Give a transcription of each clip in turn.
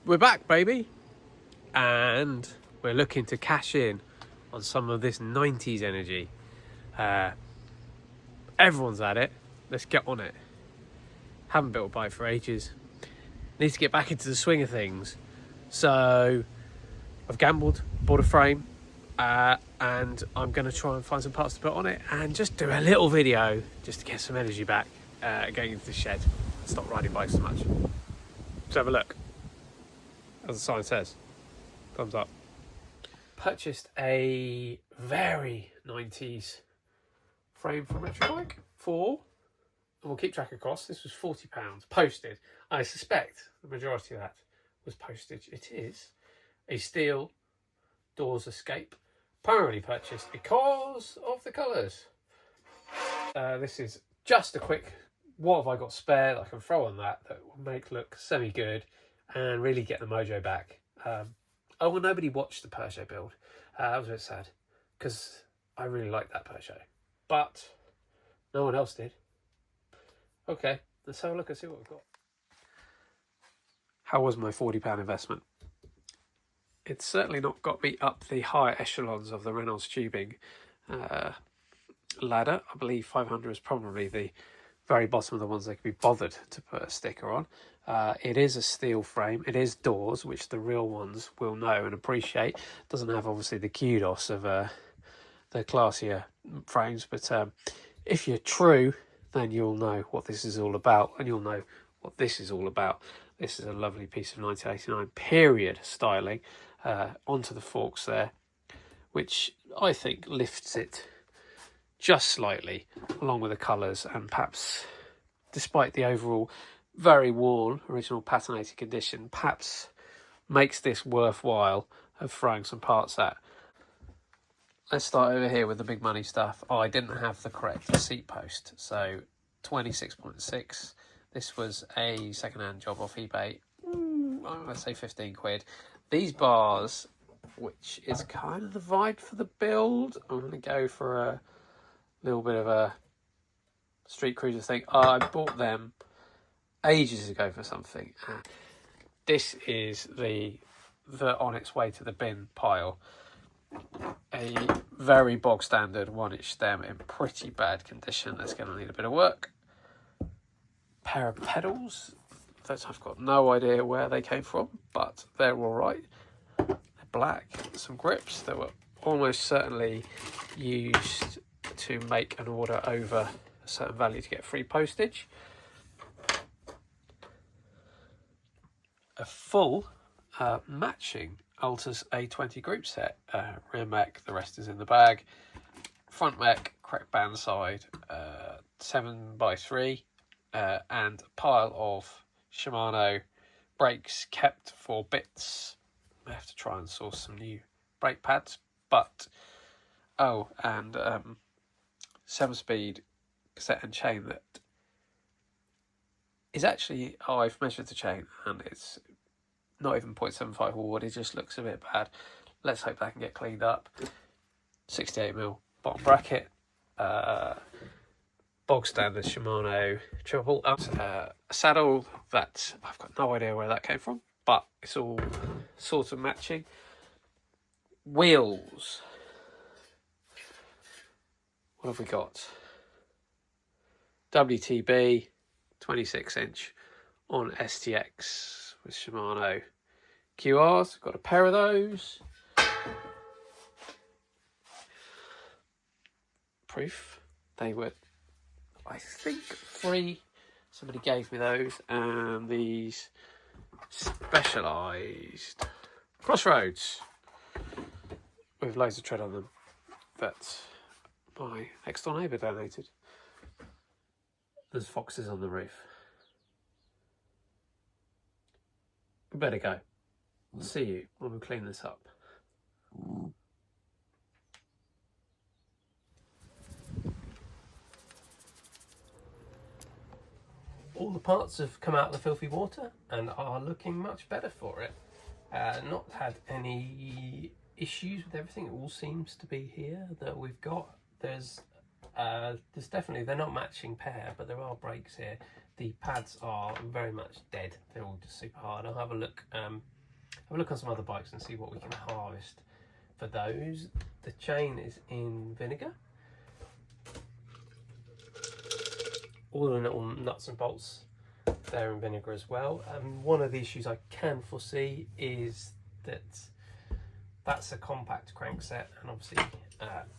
We're back, baby, and we're looking to cash in on some of this 90s energy. Everyone's at it. Let's get on it. Haven't built a bike for ages. Need to get back into the swing of things. So I've gambled, bought a frame, and I'm going to try and find some parts to put on it and just do a little video just to get some energy back, going into the shed and stop riding bikes so much. Let's have a look. As the sign says, thumbs up. Purchased a very 90s frame from Retro Bike for, and we'll keep track of costs, this was £40 posted. I suspect the majority of that was postage. It is a steel doors escape, primarily purchased because of the colours. This is just a quick, what have I got spare that I can throw on that will make look semi-good and really get the mojo back. Well, nobody watched the Peugeot build. That was a bit sad because I really liked that Peugeot, but no one else did. Okay, let's have a look and see what we've got. How was my £40 investment? It's certainly not got me up the higher echelons of the Reynolds tubing ladder. I believe 500 is probably the very bottom of the ones they could be bothered to put a sticker on. It is a steel frame. It is doors, which the real ones will know and appreciate. Doesn't have obviously the kudos of the classier frames, but if you're true, then you'll know what this is all about, and you'll know what this is all about. This is a lovely piece of 1989 period styling onto the forks there, which I think lifts it just slightly, along with the colours, and perhaps, despite the overall very worn original patinated condition, perhaps makes this worthwhile of throwing some parts at. Let's start over here with the big money stuff. I didn't have the correct seat post, so 26.6. This was a second-hand job off eBay. I'm going to say 15 quid. These bars, which is kind of the vibe for the build, I'm going to go for a little bit of a street cruiser thing. I bought them ages ago for something. This is the on its way to the bin pile. A very bog standard 1-inch stem in pretty bad condition. That's going to need a bit of work. Pair of pedals that I've got no idea where they came from, but they're all right. They're black. Some grips that were almost certainly used to make an order over a certain value to get free postage. A full matching Altus A20 group set. Rear mech, the rest is in the bag. Front mech, correct band side, 7x3, and a pile of Shimano brakes kept for bits. I have to try and source some new brake pads, but and 7-speed cassette and chain that is actually, I've measured the chain and it's not even 0.75 forward, it just looks a bit bad. Let's hope that can get cleaned up. 68mm bottom bracket, bog standard Shimano triple, a saddle that I've got no idea where that came from, but it's all sort of matching. Wheels, what have we got? WTB 26-inch on STX with Shimano QRs. Got a pair of those. Proof. They were, I think, free. Somebody gave me those. And these Specialised Crossroads with loads of tread on them that my next-door neighbour donated. There's foxes on the roof. We better go. I'll see you when we clean this up. All the parts have come out of the filthy water and are looking much better for it. Not had any issues with everything. It all seems to be here that we've got. There's definitely, they're not matching pair, but there are breaks here. the pads are very much dead. They're all just super hard. I'll have a look on some other bikes and see what we can harvest for those. The chain is in vinegar. All the little nuts and bolts, they're in vinegar as well. One of the issues I can foresee is that that's a compact crankset, and obviously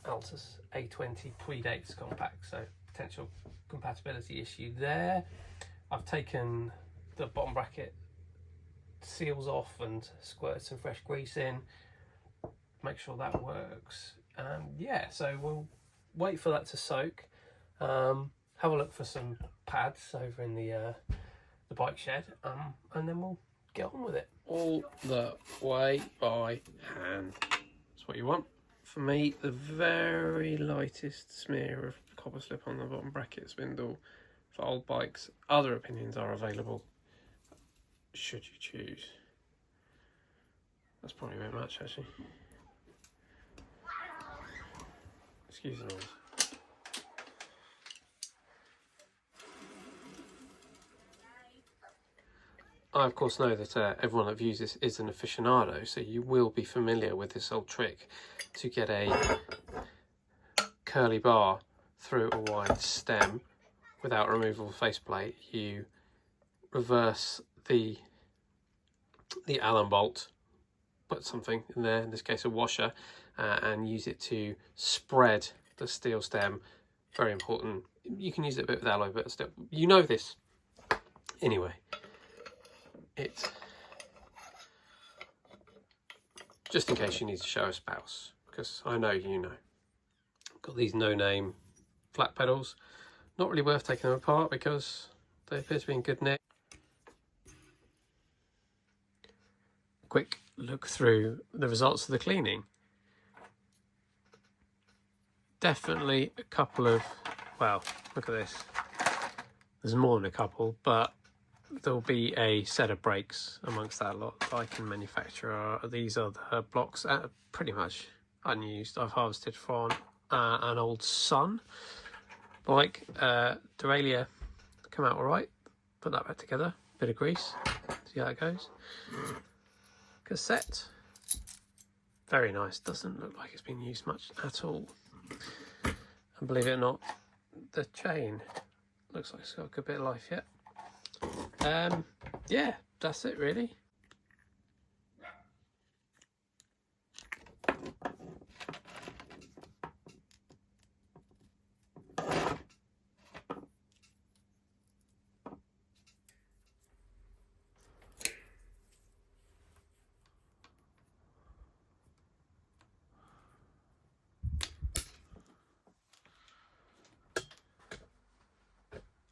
Altus A20 predates compact, so potential compatibility issue there. I've taken the bottom bracket seals off and squirted some fresh grease in, make sure that works. Yeah, so we'll wait for that to soak. Have a look for some pads over in the bike shed, and then we'll get on with it. All the way by hand. That's what you want. For me, the very lightest smear of copper slip on the bottom bracket spindle for old bikes. Other opinions are available, should you choose. That's probably a bit much, actually. Excuse the noise. I of course know that everyone that views this is an aficionado, so you will be familiar with this old trick to get a curly bar through a wide stem without removal of faceplate. You reverse the Allen bolt, put something in there, in this case a washer, and use it to spread the steel stem. Very important. You can use it a bit with alloy, but still, you know this. Anyway. It, just in case you need to show a spouse, because I know you know. Got these no-name flat pedals. Not really worth taking them apart because they appear to be in good nick. Quick look through the results of the cleaning. Definitely a couple of, well, look at this. There's more than a couple, but there'll be a set of brakes amongst that lot that I can manufacture. These are the blocks, pretty much unused. I've harvested from an old Sun bike. Derailleur come out all right. Put that back together. Bit of grease. See how it goes. Cassette. Very nice. Doesn't look like it's been used much at all. And believe it or not, the chain looks like it's got a good bit of life yet. Yeah, that's it really.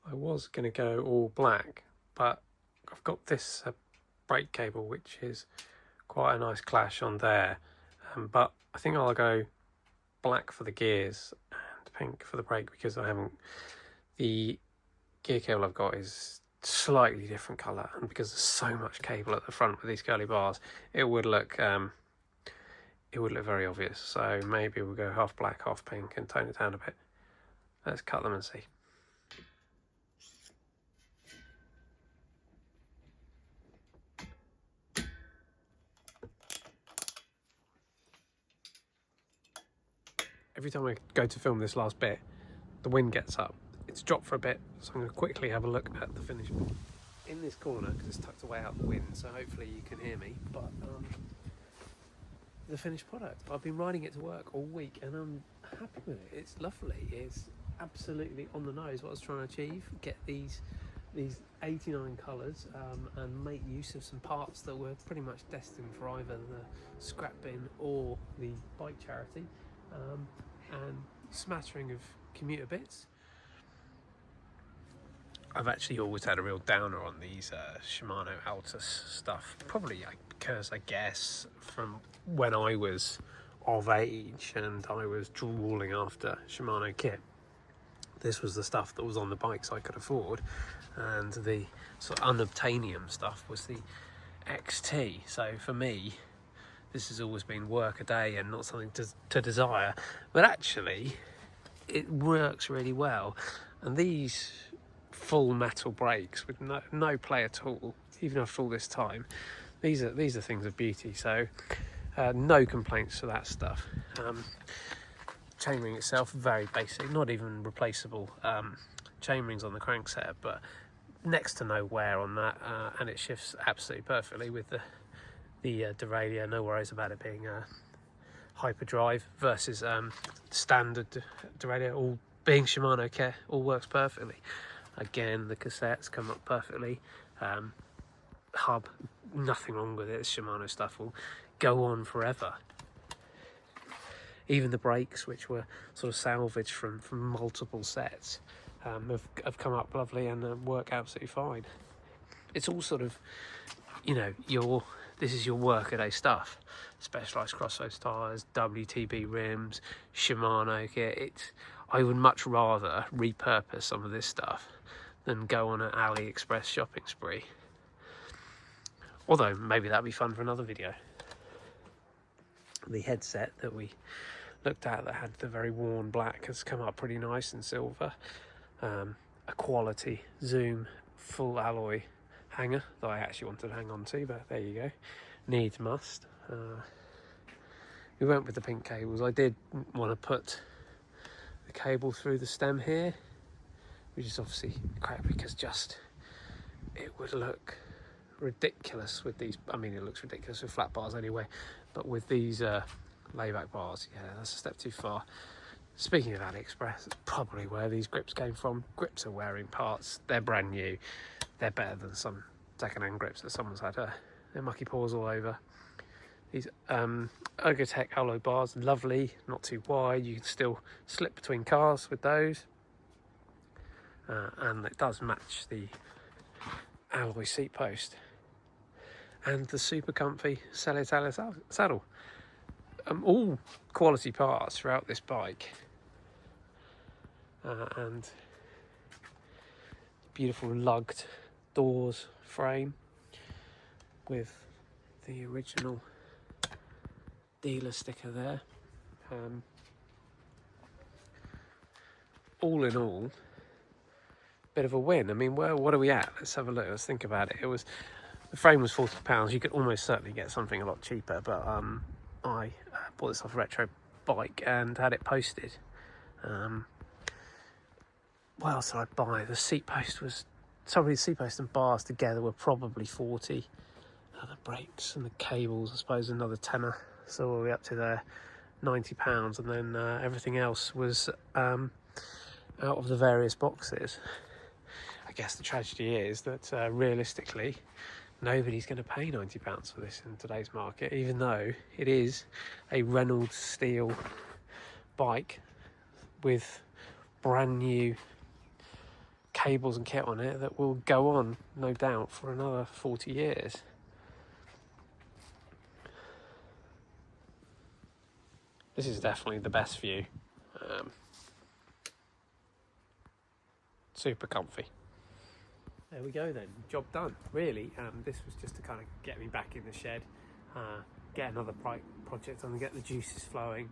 I was going to go all black, but I've got this brake cable which is quite a nice clash on there, but I think I'll go black for the gears and pink for the brake, because I haven't, the gear cable I've got is slightly different colour, and because there's so much cable at the front with these curly bars, it would look very obvious. So maybe we'll go half black, half pink and tone it down a bit. Let's cut them and see. Every time I go to film this last bit, the wind gets up. It's dropped for a bit, so I'm going to quickly have a look at the finished bit. In this corner, because it's tucked away out the wind, so hopefully you can hear me, but the finished product. I've been riding it to work all week and I'm happy with it. It's lovely. It's absolutely on the nose what I was trying to achieve. Get these 89 colours and make use of some parts that were pretty much destined for either the scrap bin or the bike charity. And smattering of commuter bits. I've actually always had a real downer on these Shimano Altus stuff, probably because I guess from when I was of age and I was drooling after Shimano kit, this was the stuff that was on the bikes I could afford, and the sort of unobtainium stuff was the XT. So for me, this has always been work a day and not something to desire, but actually it works really well. And these full metal brakes with no play at all, even after all this time. These are things of beauty. So no complaints for that stuff. Chainring itself, very basic, not even replaceable chainrings on the crankset, but next to no wear on that, and it shifts absolutely perfectly with the derailleur. No worries about it being hyperdrive versus standard derailleur. All being Shimano care, all works perfectly. Again, the cassettes come up perfectly. Hub, nothing wrong with it. It's Shimano stuff, will go on forever. Even the brakes, which were sort of salvaged from multiple sets, have come up lovely and work absolutely fine. It's all sort of, you know, this is your workaday stuff. Specialised crossroads tyres, WTB rims, Shimano kit. I would much rather repurpose some of this stuff than go on an AliExpress shopping spree. Although maybe that'd be fun for another video. The headset that we looked at that had the very worn black has come up pretty nice in silver. A quality Zoom full alloy hanger that I actually wanted to hang on to, but there you go. Needs must. We went with the pink cables. I did want to put the cable through the stem here, which is obviously crap because it would look ridiculous with these. I mean, it looks ridiculous with flat bars anyway, but with these layback bars, yeah, that's a step too far. Speaking of AliExpress, it's probably where these grips came from. Grips are wearing parts. They're brand new. They're better than some second-hand grips that someone's had their mucky paws all over. These Ergotech alloy bars, lovely, not too wide. You can still slip between cars with those. And it does match the alloy seat post. And the super comfy Celitalia saddle. All quality parts throughout this bike. And beautiful lugged doors frame with the original dealer sticker there. All in all, bit of a win. I mean, what are we at? Let's have a look. Let's think about it. The frame was £40. You could almost certainly get something a lot cheaper, but I bought this off a retro bike and had it posted. What else did I buy? The seat post and bars together were probably 40. The brakes and the cables, I suppose, another tenner. So all the way up to there, £90, and then everything else was out of the various boxes. I guess the tragedy is that realistically, nobody's going to pay £90 for this in today's market, even though it is a Reynolds steel bike with brand new cables and kit on it that will go on, no doubt, for another 40 years. This is definitely the best view. Super comfy. There we go then, job done. Really, this was just to kind of get me back in the shed, get another project on and get the juices flowing,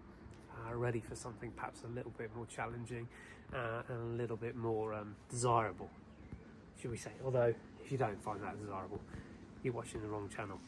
ready for something perhaps a little bit more challenging and a little bit more desirable, should we say. Although, if you don't find that desirable, you're watching the wrong channel.